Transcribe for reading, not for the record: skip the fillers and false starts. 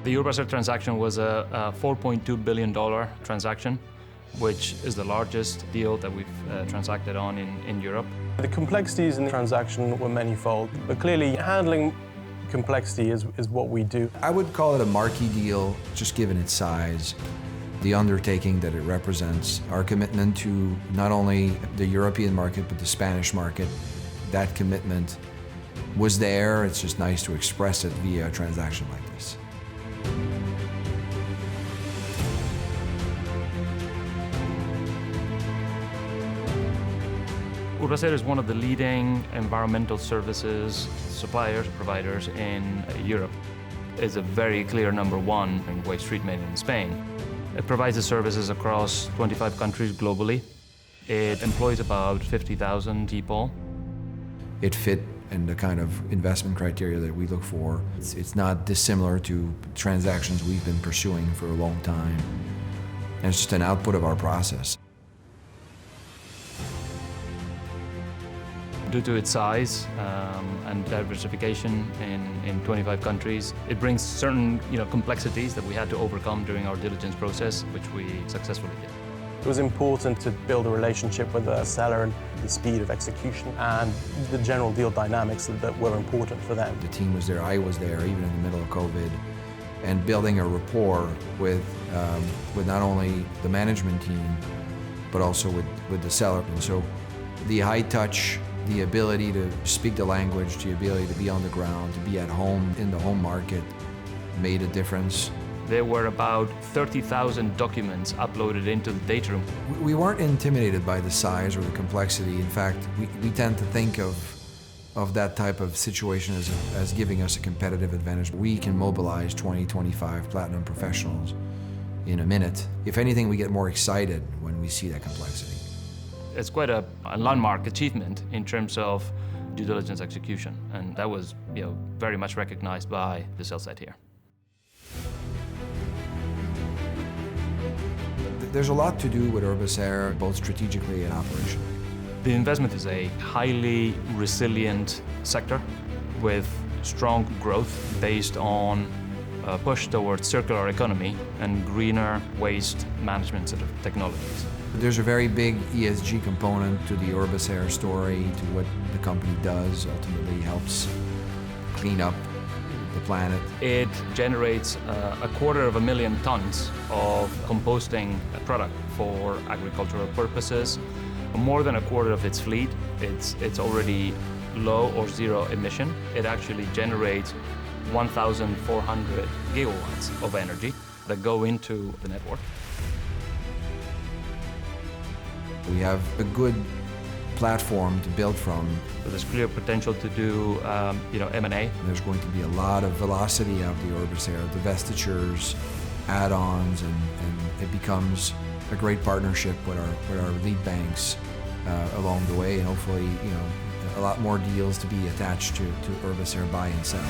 The Urbaser transaction was a $4.2 billion transaction, which is the largest deal that we've transacted on in Europe. The complexities in the transaction were manifold, but clearly handling complexity is what we do. I would call it a marquee deal, just given its size, the undertaking that it represents, our commitment to not only the European market, but the Spanish market. That commitment was there. It's just nice to express it via a transaction like this. Urbaser is one of the leading environmental services suppliers, providers in Europe. It's a very clear number one in waste treatment in Spain. It provides the services across 25 countries globally. It employs about 50,000 people. It fit in the kind of investment criteria that we look for. It's not dissimilar to transactions we've been pursuing for a long time. And it's just an output of our process. Due to its size and diversification in 25 countries, it brings certain complexities that we had to overcome during our diligence process, which we successfully did. It was important to build a relationship with the seller and the speed of execution and the general deal dynamics that were important for them. The team was there, I was there, even in the middle of COVID, and building a rapport with not only the management team, but also with the seller. And so the high touch, the ability to speak the language, the ability to be on the ground, to be at home in the home market made a difference. There were about 30,000 documents uploaded into the data room. We weren't intimidated by the size or the complexity. In fact, we tend to think of that type of situation as giving us a competitive advantage. We can mobilize 20, 25 platinum professionals in a minute. If anything, we get more excited when we see that complexity. It's quite a landmark achievement in terms of due diligence execution, and that was very much recognized by the sell side here. There's a lot to do with Urbaser, both strategically and operationally. The investment is a highly resilient sector with strong growth based on a push towards circular economy and greener waste management sort of technologies. There's a very big ESG component to the Urbaser story, to what the company does, ultimately helps clean up the planet. It generates 250,000 tons of composting product for agricultural purposes. More than a quarter of its fleet, it's already low or zero emission. It actually generates 1,400 gigawatts of energy that go into the network. We have a good platform to build from. So there's clear potential to do M&A. There's going to be a lot of velocity out of the Urbaser, divestitures, add-ons, and it becomes a great partnership with our lead banks along the way, and hopefully a lot more deals to be attached to Urbaser buy and sell.